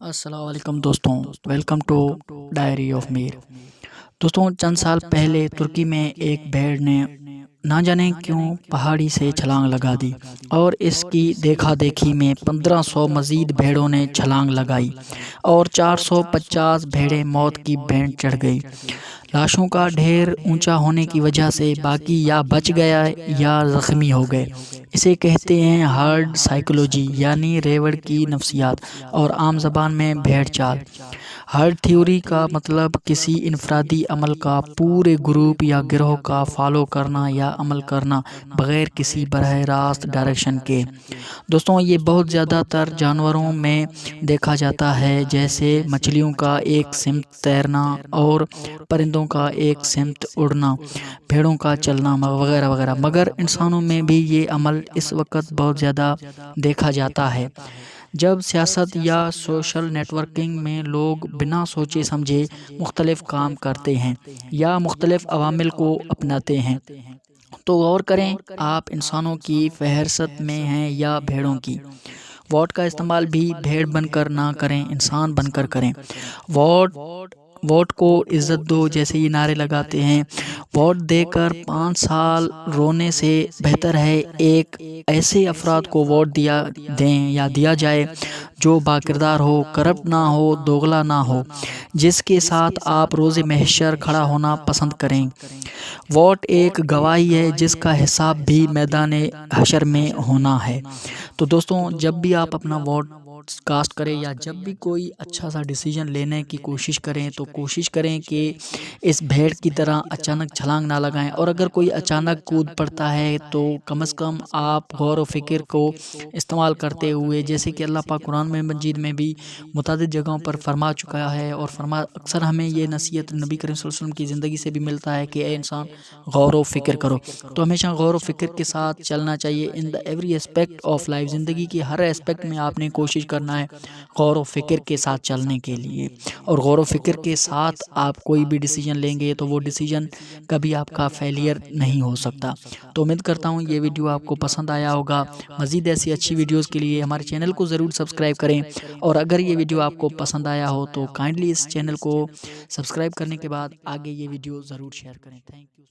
السلام علیکم دوستوں، ویلکم ٹو ڈائری آف میر۔ دوستوں، چند سال پہلے ترکی میں ایک بھیڑ نے نہ جانے کیوں پہاڑی سے چھلانگ لگا دی اور اس کی دیکھا دیکھی میں 1500 مزید بھیڑوں نے چھلانگ لگائی اور 450 بھیڑیں موت کی بھینٹ چڑھ گئی۔ لاشوں کا ڈھیر اونچا ہونے کی وجہ سے باقی یا بچ گیا یا زخمی ہو گئے۔ اسے کہتے ہیں ہارڈ سائیکولوجی، یعنی ریوڑ کی نفسیات، اور عام زبان میں بھیڑ چال۔ ہارڈ تھیوری کا مطلب کسی انفرادی عمل کا پورے گروپ یا گروہ کا فالو کرنا یا عمل کرنا بغیر کسی براہ راست ڈائریکشن کے۔ دوستوں، یہ بہت زیادہ تر جانوروں میں دیکھا جاتا ہے، جیسے مچھلیوں کا ایک سمت تیرنا اور پرندوں کا ایک سمت اڑنا، بھیڑوں کا چلنا وغیرہ وغیرہ۔ مگر انسانوں میں بھی یہ عمل اس وقت بہت زیادہ دیکھا جاتا ہے جب سیاست یا سوشل نیٹ ورکنگ میں لوگ بنا سوچے سمجھے مختلف کام کرتے ہیں یا مختلف عوامل کو اپناتے ہیں۔ تو غور کریں، آپ انسانوں کی فہرست میں ہیں یا بھیڑوں کی؟ ووٹ کا استعمال بھی بھیڑ بن کر نہ کریں، انسان بن کر کریں۔ ووٹ کو عزت دو جیسے یہ نعرے لگاتے ہیں۔ ووٹ دے کر 5 سال رونے سے بہتر ہے ایک ایسے افراد کو ووٹ دیا جائے جو باکردار ہو، کرپٹ نہ ہو، دوغلا نہ ہو، جس کے ساتھ آپ روز محشر کھڑا ہونا پسند کریں۔ ووٹ ایک گواہی ہے جس کا حساب بھی میدان حشر میں ہونا ہے۔ تو دوستوں، جب بھی آپ اپنا ووٹ کاسٹ کریں یا جب بھی کوئی اچھا سا ڈیسیجن لینے کی کوشش کریں تو کوشش کریں کہ اس بھیڑ کی طرح اچانک چھلانگ نہ لگائیں، اور اگر کوئی اچانک کود پڑتا ہے تو کم از کم آپ غور و فکر کو استعمال کرتے ہوئے، جیسے کہ اللہ پاک قرآن مجید میں بھی متعدد جگہوں پر فرما چکا ہے، اور اکثر ہمیں یہ نصیحت نبی کریم صلی اللہ علیہ وسلم کی زندگی سے بھی ملتا ہے کہ اے انسان غور و فکر کرو۔ تو ہمیشہ غور و فکر کے ساتھ چلنا چاہیے in the every aspect of life. زندگی کی ہر اسپیکٹ میں آپ نے کوشش کرنا ہے غور و فکر کے ساتھ چلنے کے لیے، اور غور و فکر کے ساتھ آپ کوئی بھی ڈیسیجن لیں گے تو وہ ڈیسیجن کبھی آپ کا فیلئر نہیں ہو سکتا۔ تو امید کرتا ہوں یہ ویڈیو آپ کو پسند آیا ہوگا۔ مزید ایسی اچھی ویڈیوز کے لیے ہمارے چینل کو ضرور سبسکرائب کریں، اور اگر یہ ویڈیو آپ کو پسند آیا ہو تو کائنڈلی اس چینل کو سبسکرائب کرنے کے بعد آگے یہ ویڈیو ضرور شیئر کریں۔ Thank you.